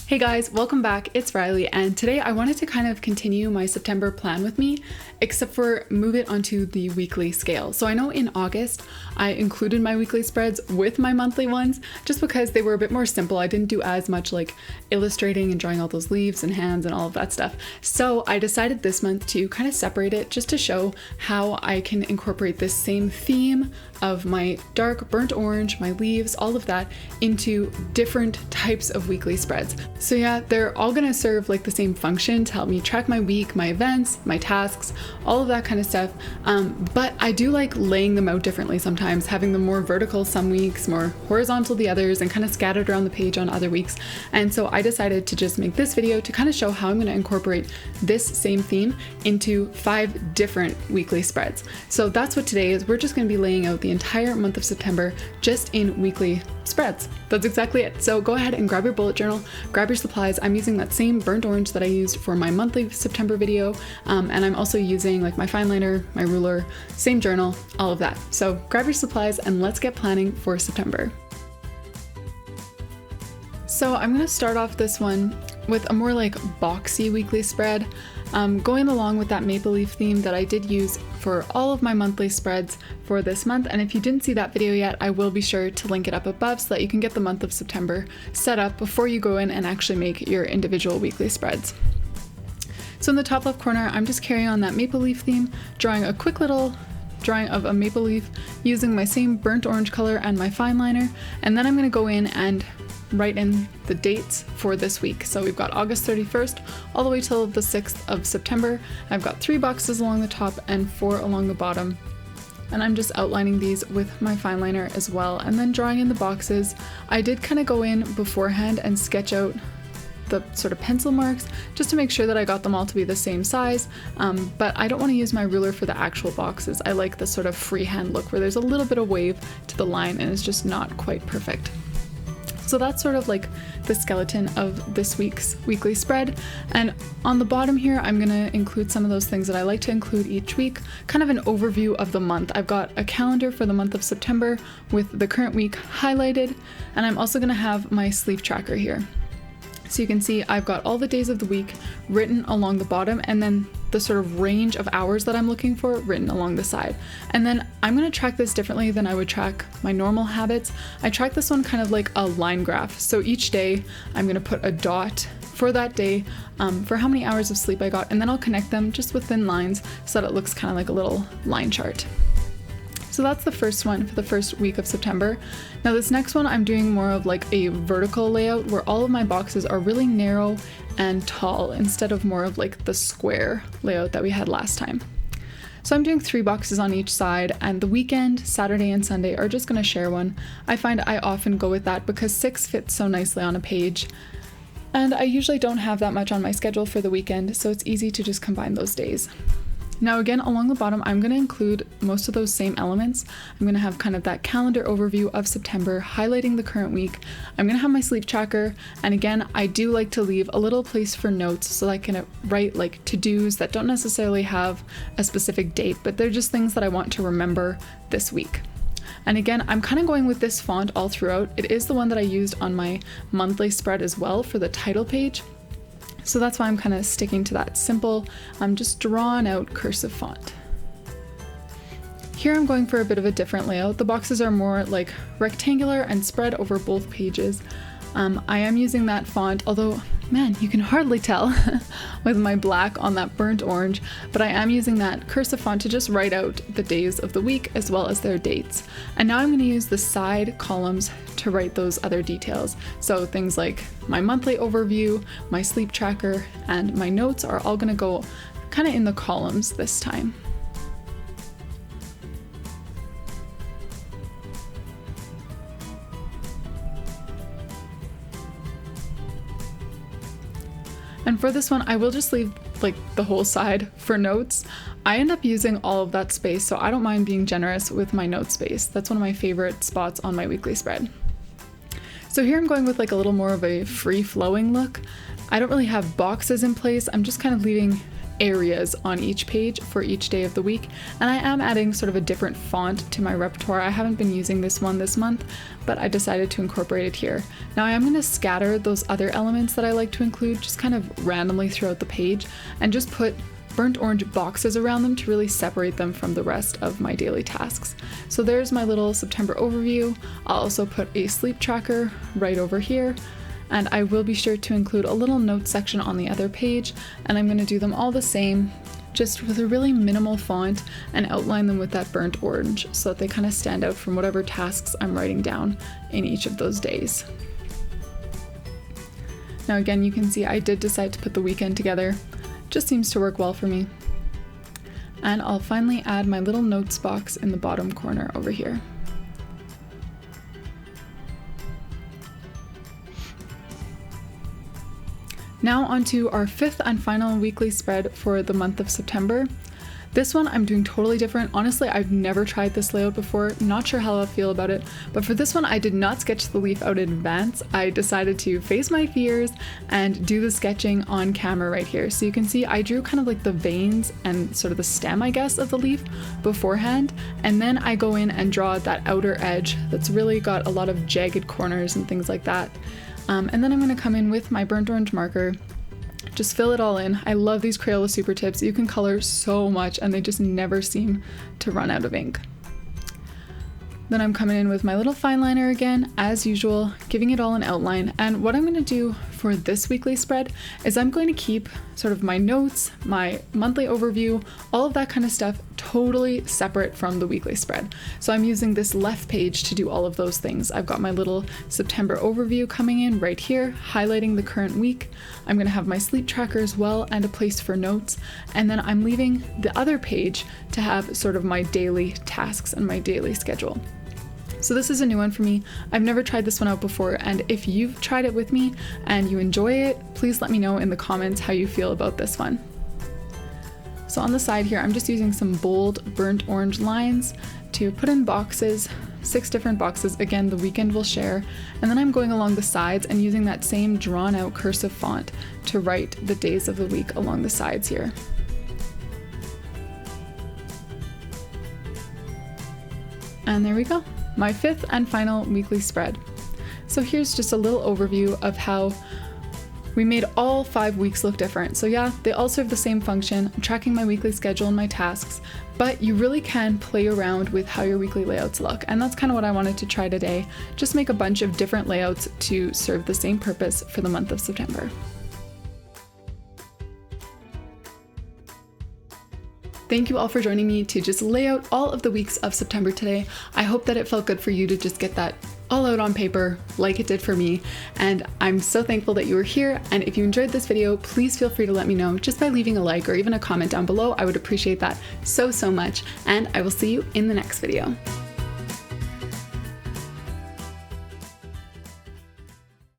Hey guys, welcome back. It's Riley, and today I wanted to kind of continue my September plan with me, except for move it onto the weekly scale. So I know in August I included my weekly spreads with my monthly ones just because they were a bit more simple. I didn't do as much like illustrating and drawing all those leaves and hands and all of that stuff. So I decided this month to kind of separate it just to show how I can incorporate this same theme of my dark burnt orange, my leaves, all of that into different types of weekly spreads. So yeah, they're all gonna serve like the same function to help me track my week, my events, my tasks, all of that kind of stuff. But I do like laying them out differently sometimes, having them more vertical some weeks, more horizontal the others, and kind of scattered around the page on other weeks. And so I decided to just make this video to kind of show how I'm gonna incorporate this same theme into 5 different weekly spreads. So that's what today is. We're just gonna be laying out the entire month of September just in weekly spreads. That's exactly it. So go ahead and grab your bullet journal, grab your supplies. I'm using that same burnt orange that I used for my monthly September video. And I'm also using like my fine liner, my ruler, same journal, all of that. So grab your supplies and let's get planning for September. So I'm gonna start off this one with a more like boxy weekly spread, going along with that maple leaf theme that I did use for all of my monthly spreads for this month. And if you didn't see that video yet, I will be sure to link it up above so that you can get the month of September set up before you go in and actually make your individual weekly spreads. So in the top left corner, I'm just carrying on that maple leaf theme, drawing a quick little drawing of a maple leaf using my same burnt orange color and my fine liner. And then I'm gonna go in and write in the dates for this week. So we've got August 31st all the way till the 6th of September. I've got 3 boxes along the top and 4 along the bottom. And I'm just outlining these with my fine liner as well. And then drawing in the boxes. I did kind of go in beforehand and sketch out the sort of pencil marks just to make sure that I got them all to be the same size. But I don't want to use my ruler for the actual boxes. I like the sort of freehand look where there's a little bit of wave to the line and it's just not quite perfect. So that's sort of like the skeleton of this week's weekly spread. And on the bottom here, I'm gonna include some of those things that I like to include each week, kind of an overview of the month. I've got a calendar for the month of September with the current week highlighted, and I'm also gonna have my sleep tracker here. So you can see I've got all the days of the week written along the bottom and then the sort of range of hours that I'm looking for written along the side. And then I'm going to track this differently than I would track my normal habits. I track this one kind of like a line graph. So each day I'm going to put a dot for that day for how many hours of sleep I got, and then I'll connect them just with thin lines so that it looks kind of like a little line chart. So that's the first one for the first week of September. Now this next one, I'm doing more of like a vertical layout where all of my boxes are really narrow and tall instead of more of like the square layout that we had last time. So I'm doing 3 boxes on each side, and the weekend, Saturday and Sunday are just gonna share one. I find I often go with that because 6 fits so nicely on a page. And I usually don't have that much on my schedule for the weekend, so it's easy to just combine those days. Now again, along the bottom, I'm going to include most of those same elements. I'm going to have kind of that calendar overview of September, highlighting the current week. I'm going to have my sleep tracker. And again, I do like to leave a little place for notes so I can write like to-dos that don't necessarily have a specific date, but they're just things that I want to remember this week. And again, I'm kind of going with this font all throughout. It is the one that I used on my monthly spread as well for the title page. So that's why I'm kind of sticking to that simple, just drawn out cursive font. Here I'm going for a bit of a different layout. The boxes are more like rectangular and spread over both pages. I am using that font, although, man, you can hardly tell with my black on that burnt orange, but I am using that cursive font to just write out the days of the week as well as their dates. And now I'm going to use the side columns to write those other details. So things like my monthly overview, my sleep tracker, and my notes are all going to go kind of in the columns this time. And for this one, I will just leave like the whole side for notes. I end up using all of that space, so I don't mind being generous with my note space. That's one of my favorite spots on my weekly spread. So here I'm going with like a little more of a free-flowing look. I don't really have boxes in place. I'm just kind of leaving areas on each page for each day of the week, and I am adding sort of a different font to my repertoire. I haven't been using this one this month, but I decided to incorporate it here. Now I am going to scatter those other elements that I like to include just kind of randomly throughout the page and just put burnt orange boxes around them to really separate them from the rest of my daily tasks. So there's my little September overview. I'll also put a sleep tracker right over here, and I will be sure to include a little notes section on the other page, and I'm going to do them all the same, just with a really minimal font, and outline them with that burnt orange so that they kind of stand out from whatever tasks I'm writing down in each of those days. Now again, you can see I did decide to put the weekend together. Just seems to work well for me. And I'll finally add my little notes box in the bottom corner over here. Now onto our fifth and final weekly spread for the month of September. This one I'm doing totally different. Honestly, I've never tried this layout before, not sure how I'll feel about it, but for this one I did not sketch the leaf out in advance. I decided to face my fears and do the sketching on camera right here. So you can see I drew kind of like the veins and sort of the stem, I guess, of the leaf beforehand, and then I go in and draw that outer edge that's really got a lot of jagged corners and things like that. And then I'm going to come in with my burnt orange marker, just fill it all in. I love these Crayola Super Tips. You can color so much and they just never seem to run out of ink. Then I'm coming in with my little fine liner again, as usual, giving it all an outline. And what I'm going to do for this weekly spread is I'm going to keep sort of my notes, my monthly overview, all of that kind of stuff totally separate from the weekly spread. So I'm using this left page to do all of those things. I've got my little September overview coming in right here, highlighting the current week. I'm going to have my sleep tracker as well and a place for notes. And then I'm leaving the other page to have sort of my daily tasks and my daily schedule. So this is a new one for me. I've never tried this one out before, and if you've tried it with me and you enjoy it, please let me know in the comments how you feel about this one. So on the side here, I'm just using some bold burnt orange lines to put in boxes, 6 different boxes. Again, the weekend will share. And then I'm going along the sides and using that same drawn out cursive font to write the days of the week along the sides here. And there we go. My fifth and final weekly spread. So here's just a little overview of how we made all 5 weeks look different. So yeah, they all serve the same function. I'm tracking my weekly schedule and my tasks, but you really can play around with how your weekly layouts look. And that's kind of what I wanted to try today. Just make a bunch of different layouts to serve the same purpose for the month of September. Thank you all for joining me to just lay out all of the weeks of September today. I hope that it felt good for you to just get that all out on paper like it did for me. And I'm so thankful that you were here. And if you enjoyed this video, please feel free to let me know just by leaving a like or even a comment down below. I would appreciate that so much. And I will see you in the next video.